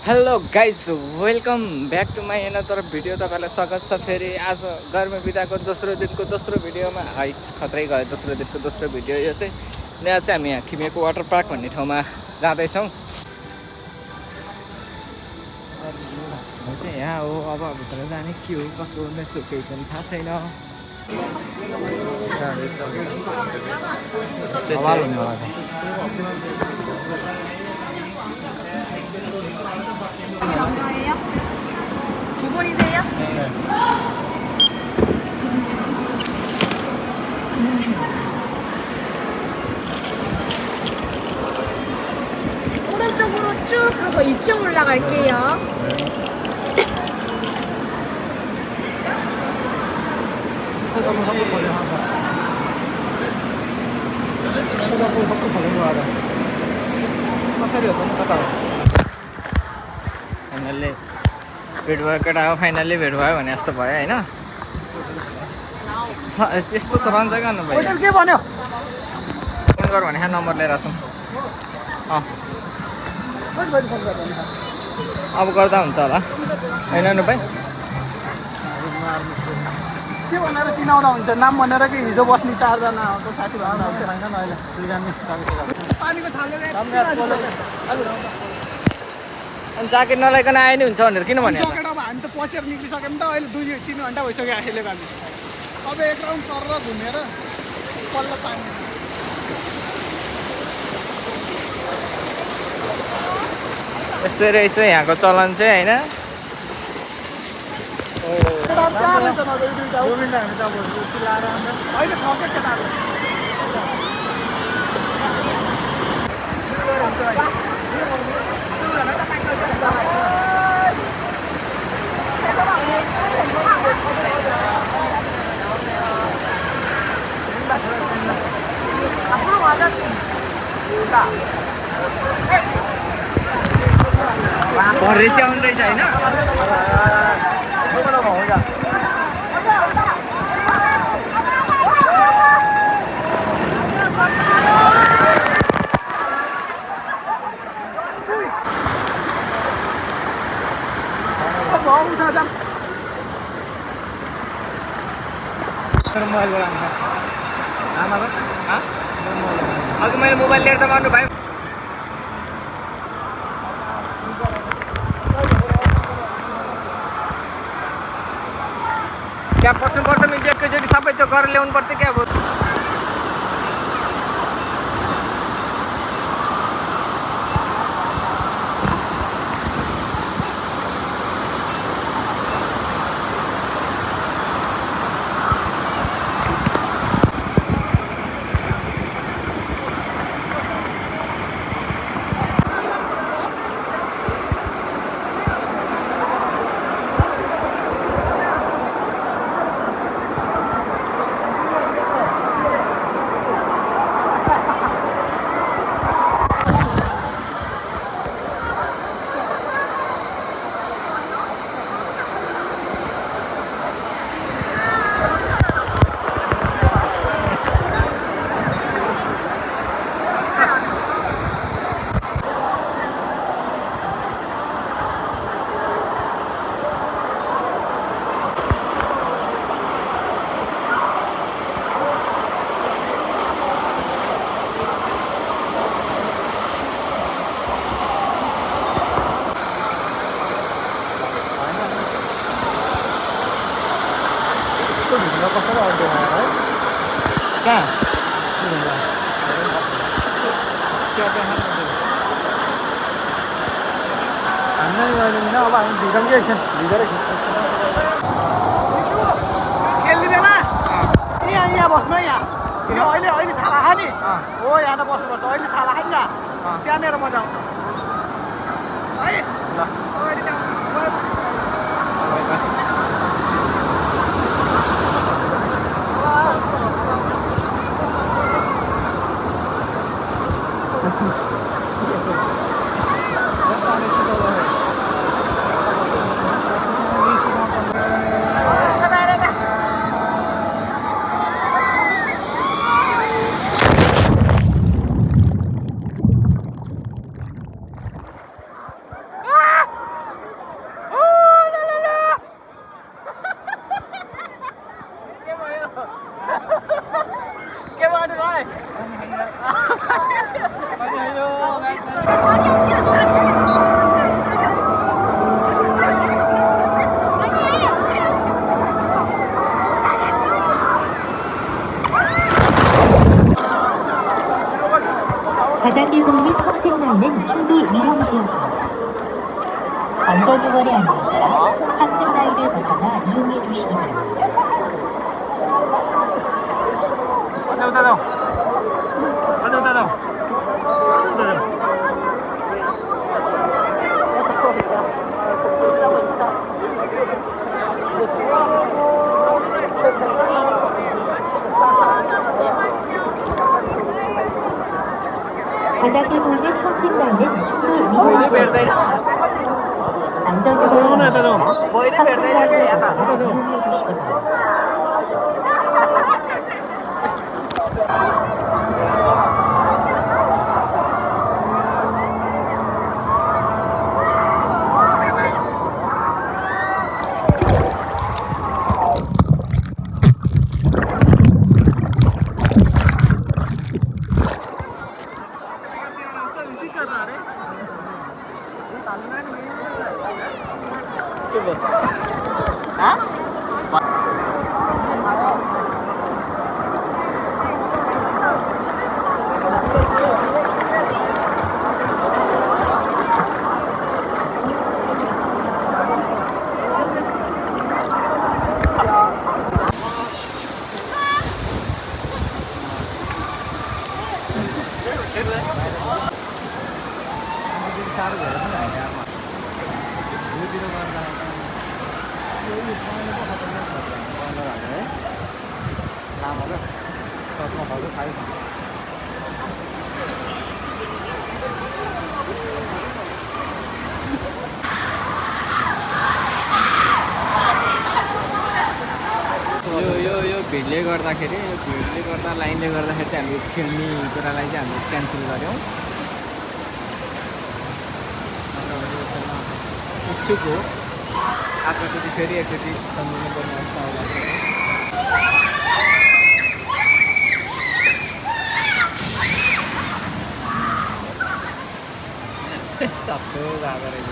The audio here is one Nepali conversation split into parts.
Hello guys welcome back to my another video. तपाईँलाई स्वागत छ फेरि आज गर्मी बिदाको दोस्रो दिनको दोस्रो भिडियोमा। है खत्रै गयो दोस्रो दिनको दोस्रो भिडियो यो चाहिँ। यहाँ चाहिँ हामी यहाँ खिमेको वाटर पार्क भन्ने ठाउँमा जाँदैछौँ। चाहिँ यहाँ हो, अब भित्र जाने के हो कसो नेसो केही पनि थाहा छैन। 얼마예요? 두 분이세요? 네. 오른쪽으로 쭉 가서 2층 올라갈게요. फाइनल्ली भेट भयो केटा हो, फाइनल्ली भेट भयो भने जस्तो भयो होइन। त्यस्तो त रहन्छ गर्नु भयो। के भन्यो? फोन गर भने नम्बर लिएर छौँ। अब गर्दा हुन्छ होला होइन नु भाइ? के भनेर चिनाउँदा हुन्छ? नाम भनेर कि हिजो बस्ने 4 जना हो साथीभाइ होइन अहिले पानीको अनि ज्याकेट नलाइकन आए नि हुन्छ भनेर किन भने? जकेट अब हामी त पसेर निक्लिसक्यौँ नि त। अहिले 2-3 घन्टा भइसक्यो आइलेको हामी। अब एक राउन्ड सरेर घुमेर पल्लो पानी यस्तै रहेछ यहाँको चलन चाहिँ होइन। भरेसी आउनु रहेछ होइन। अघि मैले मोबाइल लिएर त गर्नु भाइ। त्यहाँ पस्नुपर्छ मिल्छ एकैचोटि सबै त्यो गरेर ल्याउनु पर्छ क्या। अब कहाँ अब हामी भिजनकै भिजेरै खेल्ने बेला यहाँ बस्नु है। यहाँ यो अहिले छाला खा नि हो, यहाँ त बस्नुपर्छ। अहिले छाला खा नि त्यहाँनिर मजा आउँछ है। 안전요원이 아닙니다. 항상 라인을 벗어나 이용해 주시기 바랍니다. 바닥에 보이는 흰색 라인은 충돌 위험지역입니다. 안전요원이 아닙니다. 항상 라인을 벗어나 이용해 주시기 바랍니다. यो भिडले गर्दाखेरि लाइनले गर्दाखेरि चाहिँ हामी खेल्ने कुरालाई चाहिँ हामीले क्यान्सल गऱ्यौँ। इच्छुक हो आजचोटि फेरि एकचोटि सम्झिनु पर्ने अवस्था होला। सबै गएको रहेछ।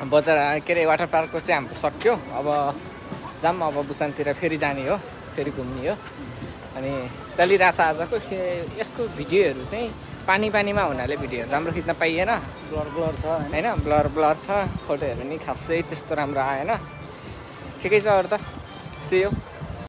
बजार के अरे वाटर पार्कको चाहिँ हाम्रो सक्यो। अब जाऊँ अब बुसानतिर फेरि जाने हो, फेरि घुम्ने हो। अनि चलिरहेछ आजको यसको भिडियोहरू चाहिँ पानीमा हुनाले भिडियोहरू राम्रो खिच्न पाइएन। ब्लर छ होइन, ब्लर छ, फोटोहरू नि खासै त्यस्तो राम्रो आएन। ठिकै छ अरू त, सी यू।